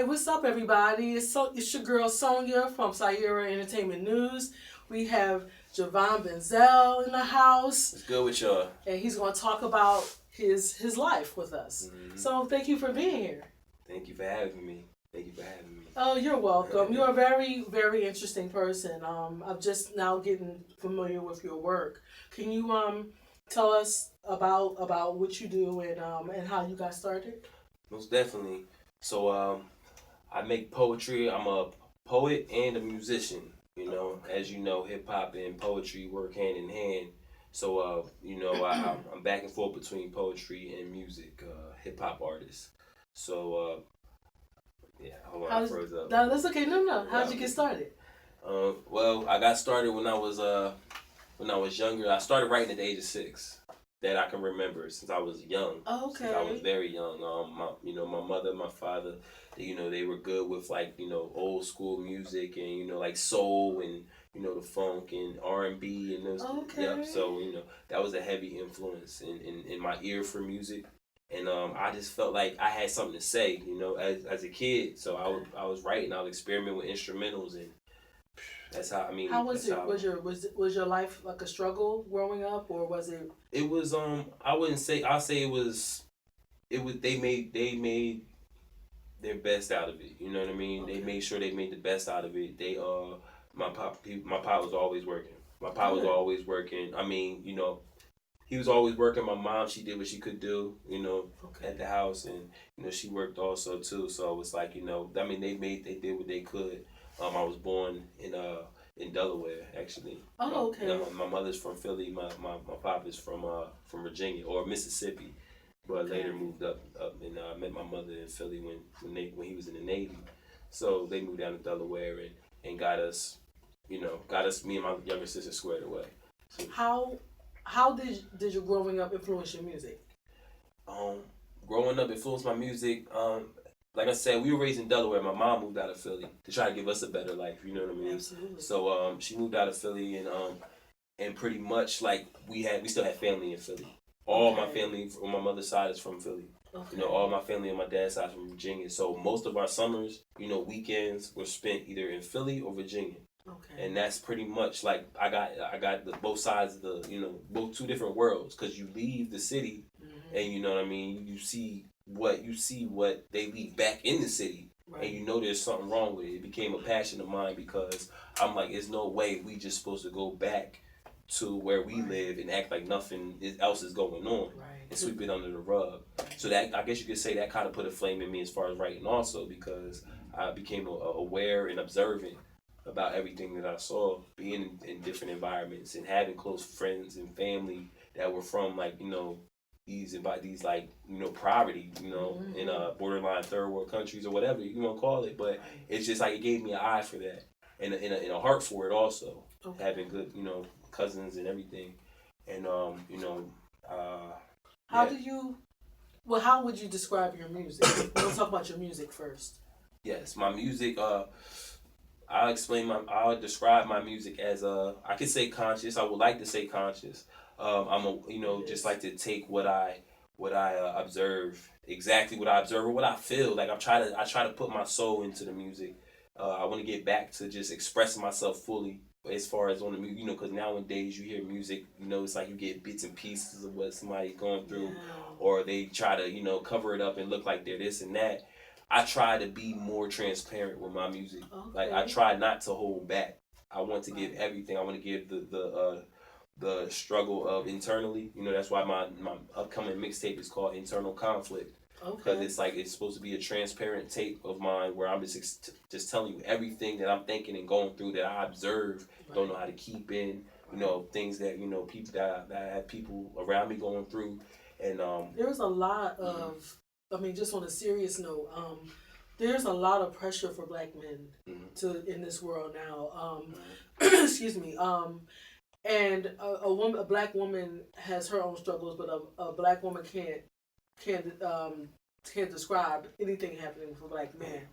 what's up, everybody? It's your girl Sonia from Saairah Entertainment News. We have Javon Benzel in the house. It's good with y'all. And he's going to talk about his life with us. Mm-hmm. So thank you for being here. Thank you for having me. Oh, you're welcome. You're a very, very interesting person. I'm just now getting familiar with your work. Can you tell us about what you do and how you got started? Most definitely. So I make poetry. I'm a poet and a musician. You know, as you know, hip hop and poetry work hand in hand. So I'm back and forth between poetry and music, hip hop artist. So yeah, hold on, I froze up. No, that's okay. No. How'd you get started? Well, I got started when I was younger. I started writing at the age of 6. That I can remember since I was young. Okay. Since I was very young. My mother, my father, they were good with old school music and like soul and the funk and R&B and those. Okay. Yep. So that was a heavy influence in my ear for music, and I just felt like I had something to say, as a kid. So I was writing. I would experiment with instrumentals and. That's how I mean. How was it? Was your life like a struggle growing up, or was it? It was I wouldn't say. I'll say it was. They made their best out of it. You know what I mean? Okay. They made sure they made the best out of it. They my pop was always working. My pop was always working. I mean, he was always working. My mom, she did what she could do, at the house, and she worked also too. So it was like, I mean, they did what they could. I was born in Delaware, actually. Oh, okay. My mother's from Philly. My pop is from Virginia or Mississippi, but later moved up and met my mother in Philly when he was in the Navy. So they moved down to Delaware and got us, me and my younger sister squared away. So, how did your growing up influence your music? Growing up influenced my music. Like I said, we were raised in Delaware. My mom moved out of Philly to try to give us a better life. You know what I mean? Absolutely. So she moved out of Philly and pretty much like we still had family in Philly. All my family on my mother's side is from Philly. Okay. All my family on my dad's side is from Virginia. So most of our summers, weekends were spent either in Philly or Virginia. Okay. And that's pretty much like I got both sides of the both two different worlds, because you leave the city and you know what I mean, you see what they leave back in the city, right. And there's something wrong with it. It became a passion of mine because I'm like, there's no way we just supposed to go back to where we live and act like nothing else is going on, right. And sweep it under the rug. So that, I guess you could say, that kind of put a flame in me as far as writing also, because I became aware and observant about everything that I saw, being in different environments and having close friends and family that were from these like poverty, in borderline third world countries or whatever you want to call it. But it's just like it gave me an eye for that and a heart for it also. Okay. Having good cousins and everything, and how would you describe your music? We'll talk about your music first. Yes, my music. I'll describe my music as I could say conscious. I would like to say conscious. Just like to take what I observe, exactly what I observe or what I feel. Like I try to put my soul into the music. I want to get back to just expressing myself fully as far as on the music, because nowadays you hear music, it's like you get bits and pieces of what somebody's going through, or they try to, cover it up and look like they're this and that. I try to be more transparent with my music. Okay. Like I try not to hold back. I want to give everything. I want to give the struggle of internally. That's why my upcoming mixtape is called Internal Conflict. Okay. Because it's like it's supposed to be a transparent tape of mine where I'm just telling you everything that I'm thinking and going through that I observe, don't know how to keep in, things that people that I have people around me going through, and there's a lot of, I mean, just on a serious note, there's a lot of pressure for black men in this world now. Excuse me. And a black woman has her own struggles, but a black woman can't describe anything happening for black men,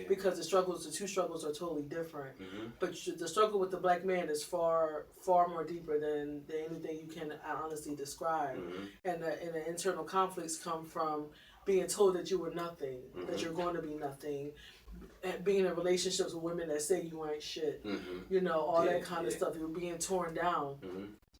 because the two struggles are totally different. Mm-hmm. But the struggle with the black man is far more deeper than anything you can honestly describe. Mm-hmm. And the internal conflicts come from being told that you were nothing, that you're going to be nothing, being in relationships with women that say you ain't shit, you know, all that kind of stuff. You're being torn down,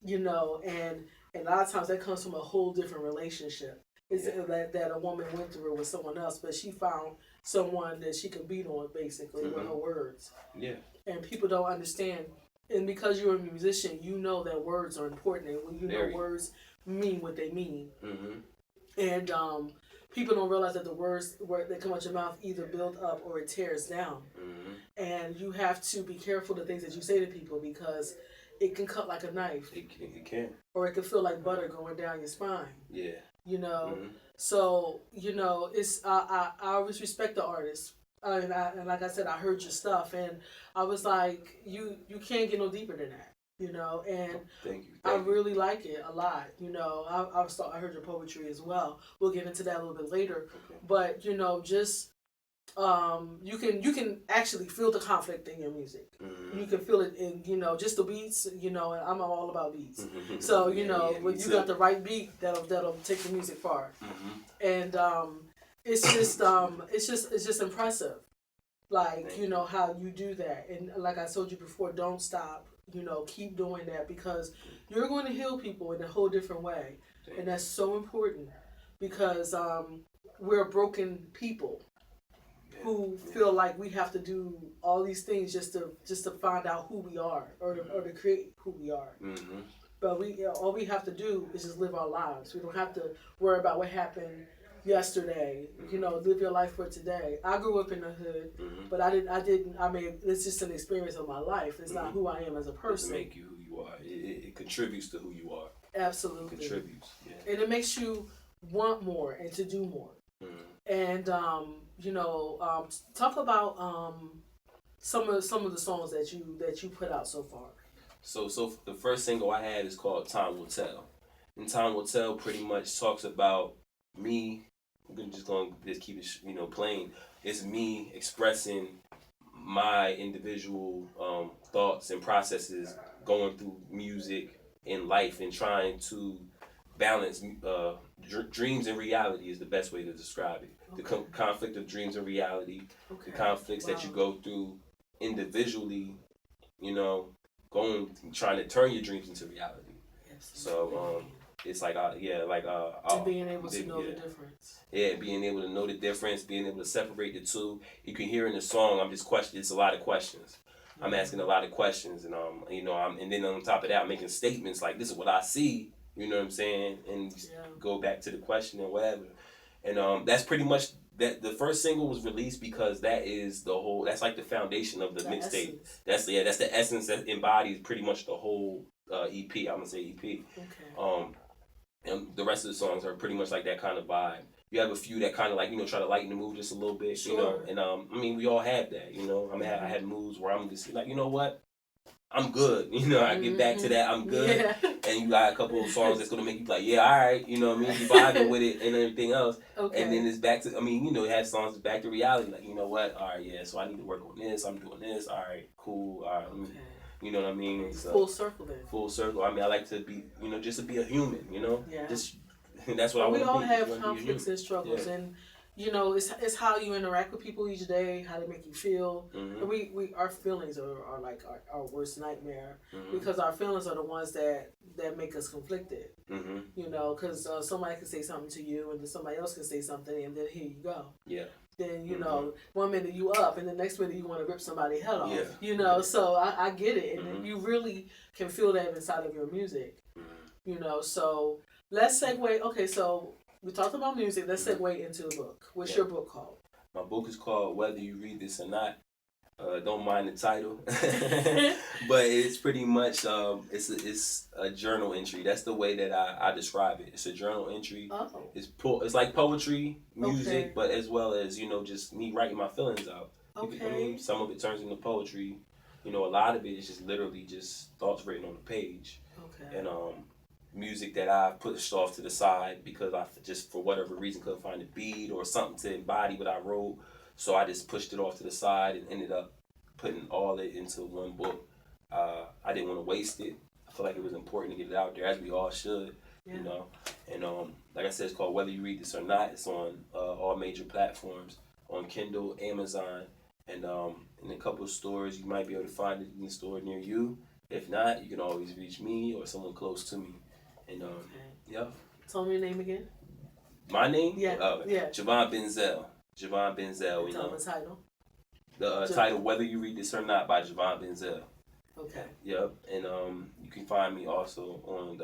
you know, and a lot of times that comes from a whole different relationship. It's that a woman went through with someone else, but she found someone that she could beat on, basically, with her words. Yeah. And people don't understand. And because you're a musician, you know that words are important. And when you know words mean what they mean. And people don't realize that the words that come out your mouth either build up or it tears down. And you have to be careful the things that you say to people because it can cut like a knife. It can. Or it can feel like butter going down your spine. Yeah. You know? So, you know, it's I always respect the artist. And like I said, I heard your stuff and I was like, you can't get no deeper than that. You know, and Thank you. I really like it a lot. You know, I heard your poetry as well. We'll get into that a little bit later. Okay. But you know, just you can actually feel the conflict in your music. You can feel it in, you know, just the beats. You know, and I'm all about beats. So you know, when you got the right beat, that'll take the music far. And it's just impressive. Like, you know, how you do that. And like I told you before, don't stop. You know, keep doing that because you're going to heal people in a whole different way. And that's so important because we're broken people who feel like we have to do all these things just to find out who we are or to create who we are. But all we have to do is just live our lives. We don't have to worry about what happened yesterday. You know, live your life for today. I grew up in the hood, but I mean, it's just an experience of my life. It's not who I am as a person. It make you who you are. It contributes to who you are. Absolutely. It contributes. Yeah. And it makes you want more and to do more. And you know, talk about some of the songs that you put out so far. So the first single I had is called Time Will Tell. And Time Will Tell pretty much talks about me. I'm just going to keep it, you know, plain. It's me expressing my individual thoughts and processes going through music in life and trying to balance dreams and reality is the best way to describe it. Okay. The conflict of dreams and reality, the conflicts that you go through individually, you know, trying to turn your dreams into reality. So it's like being able to know the difference. Yeah, being able to know the difference, being able to separate the two. You can hear in the song, I'm just questioning. It's a lot of questions. I'm asking a lot of questions, and you know, and then on top of that, I'm making statements like, "This is what I see." You know what I'm saying? And go back to the question and whatever. And that's pretty much that. The first single was released because that is the whole. That's like the foundation of the mixtape. That's the essence that embodies pretty much the whole EP. I'm gonna say EP. Okay. And the rest of the songs are pretty much like that kind of vibe. You have a few that kind of like, you know, try to lighten the mood just a little bit, you know. And I mean, we all have that, you know. I mean, I had moods where I'm just like, you know what, I'm good. You know, I get back to that, I'm good. Yeah. And you got a couple of songs that's gonna make you like, yeah, all right, you know what I mean, you vibing with it and everything else. Okay. And then it's back to, I mean, you know, it has songs back to reality, like, you know what, all right, yeah, so I need to work on this. I'm doing this. All right, cool. All right. Okay. You know what I mean? So, full circle then. Full circle. I mean, I like to be, you know, just to be a human, you know? Yeah. Just, that's what I want to be. We all have conflicts and struggles, and, you know, it's how you interact with people each day, how they make you feel. And our feelings are like our worst nightmare because our feelings are the ones that make us conflicted. You know, because somebody can say something to you and then somebody else can say something and then here you go. Yeah. Then, you know, 1 minute you up and the next minute you want to rip somebody's head off. Yeah. You know, so I get it. And you really can feel that inside of your music. You know, so let's segue. Okay, so we talked about music. Let's segue into the book. What's your book called? My book is called Whether You Read This or Not. Don't mind the title. But it's pretty much, it's a journal entry. That's the way that I describe it. It's a journal entry. Oh. It's like poetry, music, but as well as, you know, just me writing my feelings out. Okay. I mean, some of it turns into poetry. You know, a lot of it is just literally just thoughts written on the page. Okay. And music that I pushed off to the side because I just, for whatever reason, couldn't find a beat or something to embody what I wrote. So I just pushed it off to the side and ended up putting all it into one book. I didn't want to waste it. I feel like it was important to get it out there, as we all should, you know. And like I said, it's called Whether You Read This or Not. It's on all major platforms, on Kindle, Amazon, And in a couple of stores, you might be able to find it in a store near you. If not, you can always reach me or someone close to me. And yeah. Tell me your name again. My name? Yeah. Javon Benzel. Javon Benzel. Tell me the title. The title, Whether You Read This or Not, by Javon Benzel. Okay. Yep. And you can find me also on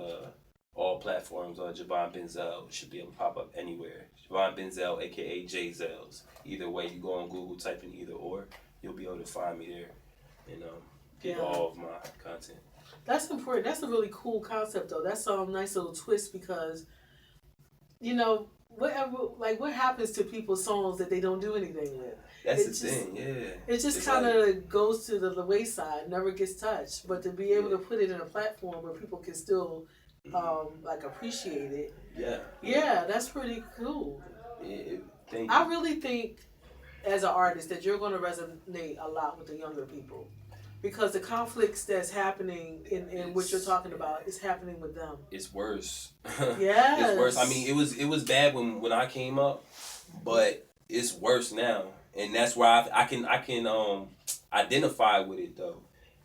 all platforms. Javon Benzel. It should be able to pop up anywhere. Javon Benzel, aka J Zels. Either way, you go on Google, type in either or, you'll be able to find me there. And get all of my content. That's important. That's a really cool concept, though. That's a nice little twist because, you know, what happens to people's songs that they don't do anything with? That's the thing, yeah. It just kind of goes to the wayside, never gets touched. But to be able to put it in a platform where people can still, appreciate it. Yeah. Yeah, that's pretty cool. Yeah, thank you. I really think, as an artist, that you're going to resonate a lot with the younger people. Because the conflicts that's happening in what you're talking about is happening with them. It's worse. Yes. It's worse. I mean, it was bad when I came up, but it's worse now, and that's why I can identify with it though.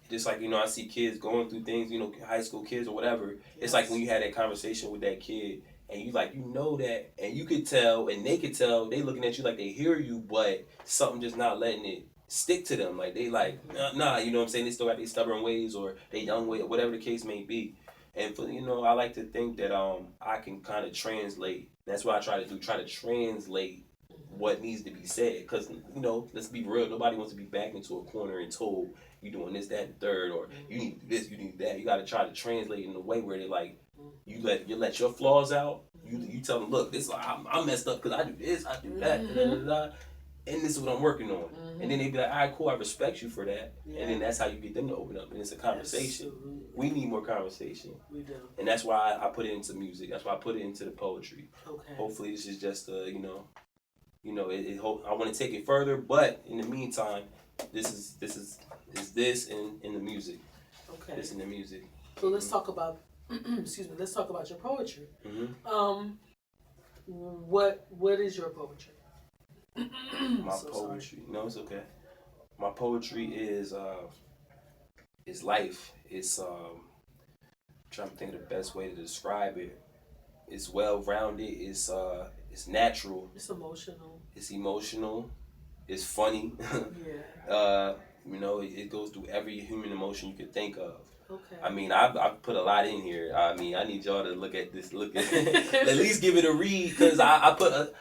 Just like, I see kids going through things, high school kids or whatever. Yes. It's like when you had that conversation with that kid, and you know that, and you could tell, and they could tell, they looking at you like they hear you, but something just not letting it stick to them. Like they like, nah, you know what I'm saying? They still got these stubborn ways or they young way, or whatever the case may be. And for, I like to think that I can kind of translate. That's what I try to translate what needs to be said. Because, let's be real, nobody wants to be backed into a corner and told you doing this, that, and third, or you need this, you need that. You got to try to translate in a way where they like, you let your flaws out. You tell them, look, this I'm messed up because I do this, I do that, and this is what I'm working on. And then they be like, all right, cool, I respect you for that. Yeah. And then that's how you get them to open up. And it's a conversation. Absolutely. We need more conversation. We do. And that's why I put it into music. That's why I put it into the poetry. Okay. Hopefully this is just I want to take it further, but in the meantime, this is this in the music. Okay. This in the music. So let's talk about let's talk about your poetry. What is your poetry? My poetry. Sorry. No, it's okay. My poetry is life. It's trying to think of the best way to describe it. It's well rounded. It's natural. It's emotional. It's emotional. It's funny. Yeah. It goes through every human emotion you could think of. Okay. I mean, I put a lot in here. I mean, I need y'all to look at this. At least give it a read, because I put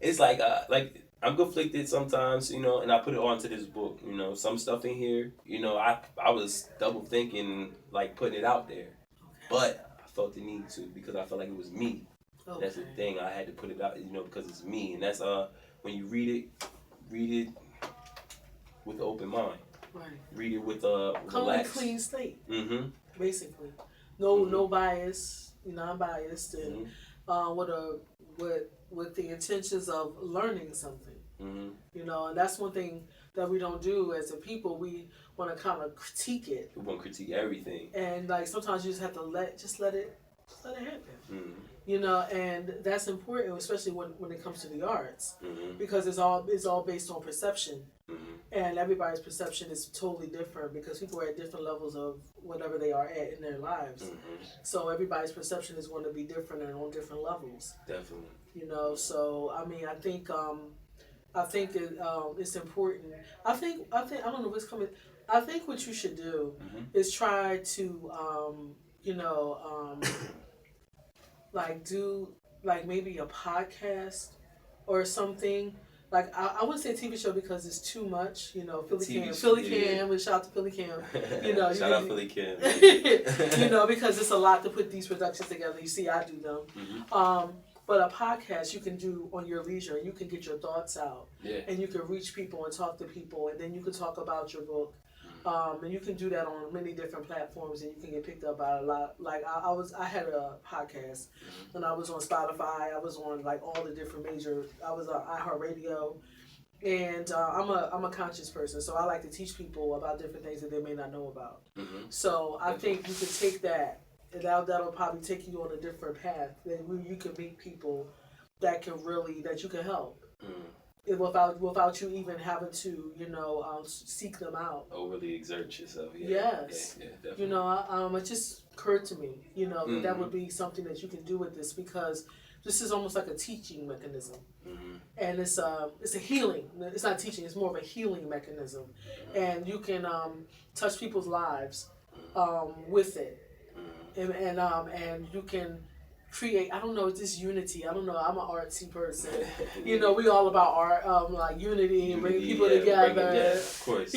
it's like I'm conflicted sometimes, and I put it onto this book, some stuff in here, I was double thinking, like, putting it out there. Okay. But I felt the need to, because I felt like it was me. Okay. That's the thing. I had to put it out, because it's me. And that's, when you read it with an open mind. Right. Read it with a relaxed, clean slate. Mm-hmm. Basically. No bias, non-biased, and with the intentions of learning something. Mm-hmm. And that's one thing that we don't do as a people. We want to kind of critique it. We want to critique everything. And like sometimes you just have to let it happen. Mm-hmm. And that's important, especially when it comes to the arts, mm-hmm. because it's all based on perception. Mm-hmm. And everybody's perception is totally different because people are at different levels of whatever they are at in their lives. Mm-hmm. So everybody's perception is going to be different and on different levels. Definitely. So I mean, I think it's important. I think I don't know what's coming. I think what you should do mm-hmm. is try to like do like maybe a podcast or something. Like I wouldn't say a TV show because it's too much, Philly Cam, and shout out to Philly Cam, shout out Philly Cam, because it's a lot to put these productions together. You see, I do them, mm-hmm. But a podcast you can do on your leisure, and you can get your thoughts out, and you can reach people and talk to people, and then you can talk about your book, and you can do that on many different platforms, and you can get picked up by a lot. Like I had a podcast, and I was on Spotify. I was on like all the different major. I was on iHeartRadio, and I'm a conscious person, so I like to teach people about different things that they may not know about. Mm-hmm. So I think you could take that. And that'll probably take you on a different path. That you can meet people that you can help. without you even having to, seek them out. Overly exert yourself. Yeah. Yes. Yeah, definitely. It just occurred to me, that would be something that you can do with this, because this is almost like a teaching mechanism. And it's a healing. It's not teaching. It's more of a healing mechanism, and you can touch people's lives with it, and you can create. I don't know, this unity. I don't know. I'm an artsy person. We all about art, like unity and bringing people together. Of course.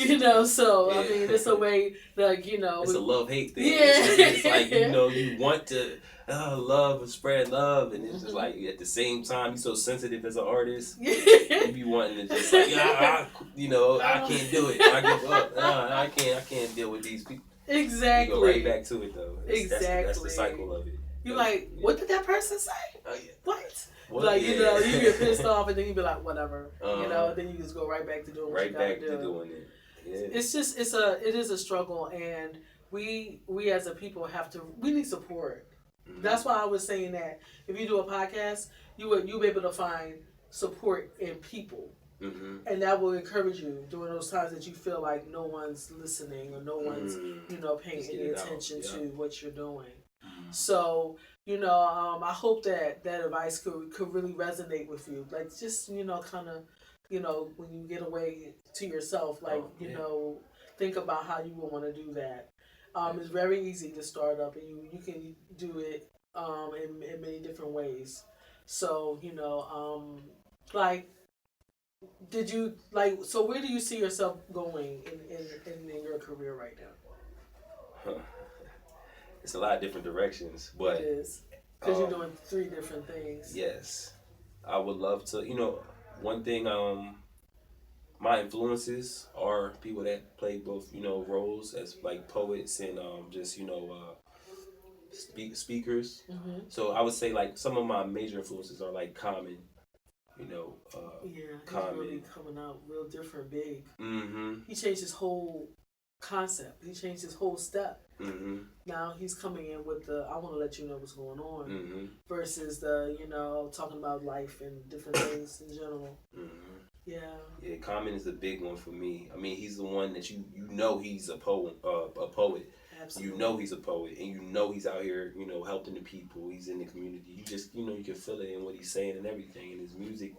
So I mean, it's a way, like it's a love-hate thing. Yeah. It's like you want to love and spread love, and it's just like at the same time you're so sensitive as an artist. You be wanting to just like I can't do it. I give up. I can't deal with these people. Exactly. You go right back to it though. Exactly. That's the cycle of it. You like, what did that person say? Oh, yeah. What? Well, like, yeah. You get pissed off, and then you be like, whatever. Then you just go right back to doing what you gotta do. Right back to doing it. Yeah. It's just, it is a struggle, and we as a people we need support. Mm-hmm. That's why I was saying that if you do a podcast, you'll be able to find support in people. Mm-hmm. And that will encourage you during those times that you feel like no one's listening, or no one's, paying any attention to what you're doing. Mm-hmm. So, I hope that advice could really resonate with you. Like, just, kind of, when you get away to yourself, like, think about how you would want to do that. It's very easy to start up, and you can do it in many different ways. So, like, did you, like, so where do you see yourself going in your career right now? It's a lot of different directions, but it is, because you're doing 3 different things. Yes, I would love to. One thing, my influences are people that play both, roles as like poets and just speakers. Mm-hmm. So I would say like some of my major influences are like Common. He's really coming out real different, big. Mm-hmm. He changed his whole concept. He changed his whole step. Mm-hmm. Now he's coming in with the I want to let you know what's going on, mm-hmm. versus the talking about life and different things in general. Mm-hmm. Yeah, Common is the big one for me. I mean, he's the one that he's a poet. Absolutely. He's a poet, and he's out here, helping the people. He's in the community. You just, you can feel it in what he's saying and everything. And his music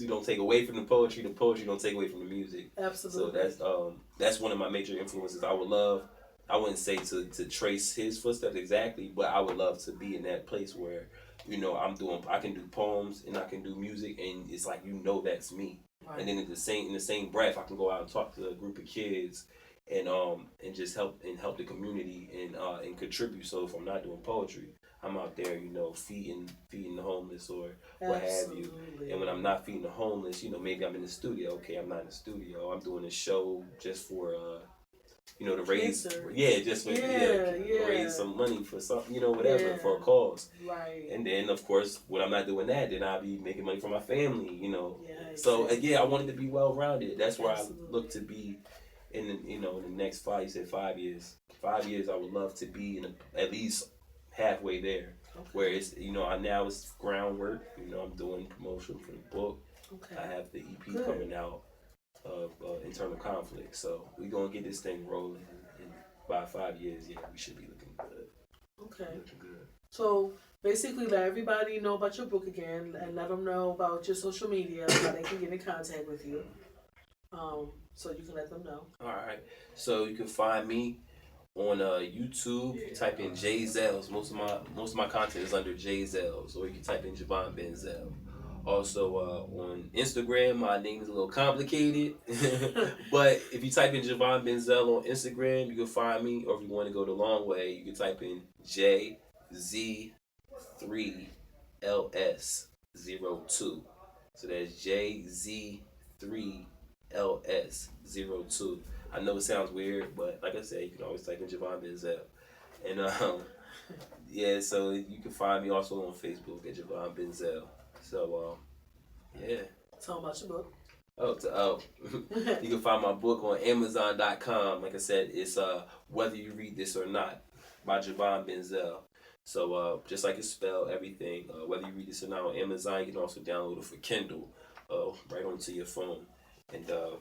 don't take away from the poetry. The poetry don't take away from the music. Absolutely. So that's one of my major influences. I wouldn't say to trace his footsteps exactly, but I would love to be in that place where, I can do poems and I can do music, and it's like, that's me. Right. And then in the same breath, I can go out and talk to a group of kids and just help the community and contribute. So if I'm not doing poetry, I'm out there, feeding the homeless or what have you. And when I'm not feeding the homeless, maybe I'm in the studio. Okay, I'm not in the studio. I'm doing a show just for to raise raise some money for something, whatever, for a cause. Right. And then of course when I'm not doing that, then I'll be making money for my family, Yeah, So I wanted to be well rounded. That's where I look to be in the next 5 years. 5 years I would love to be at least halfway there. Okay. Where it's now it's groundwork. I'm doing promotion for the book. Okay. I have the EP coming out of internal conflict. So we're gonna get this thing rolling, and by 5 years, we should be looking good. Okay. Looking good. So basically, let everybody know about your book again, and let them know about your social media, how they can get in contact with you. So you can let them know. All right. So you can find me on YouTube. Type in Jay Zells. Most of my content is under Jay Zells, or you can type in Javon Benzel. Also on Instagram, my name is a little complicated, but if you type in Javon Benzel on Instagram, you can find me. Or if you want to go the long way, you can type in JZ3LS02. So that's JZ3LS02. I know it sounds weird, but like I said, you can always type in Javon Benzel. And so you can find me also on Facebook at Javon Benzel. So, Tell them about your book. You can find my book on Amazon.com. Like I said, it's Whether You Read This or Not by Javon Benzel. So, just like it's spelled, everything, whether you read this or not on Amazon, you can also download it for Kindle. right onto your phone. And I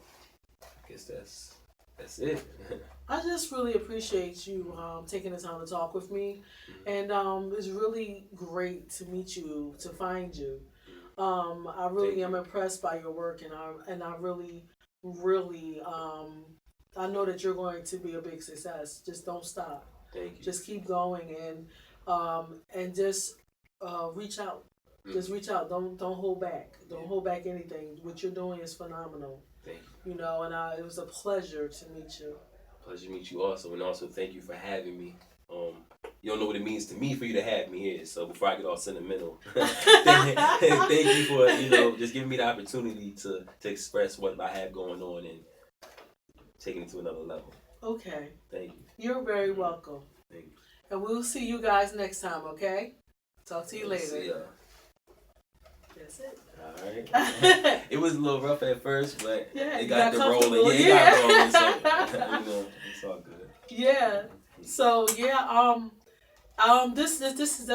guess that's it. I just really appreciate you taking the time to talk with me, and it's really great to meet you, to find you. I really am impressed by your work, and I really, really, I know that you're going to be a big success. Just don't stop. Thank you. Just keep going, and just reach out. Just reach out. Don't hold back. Don't hold back anything. What you're doing is phenomenal. Thank you. You know, and it was a pleasure to meet you. Pleasure to meet you also, and also thank you for having me. You don't know what it means to me for you to have me here. So before I get all sentimental, thank you for just giving me the opportunity to express what I have going on and taking it to another level. Okay. Thank you. You're very welcome. Thank you. And we'll see you guys next time. Okay. Talk to you later. See ya. That's it. All right. It was a little rough at first, but it got the rolling. Yeah, it got rolling. So it's all good. Yeah. So yeah. This is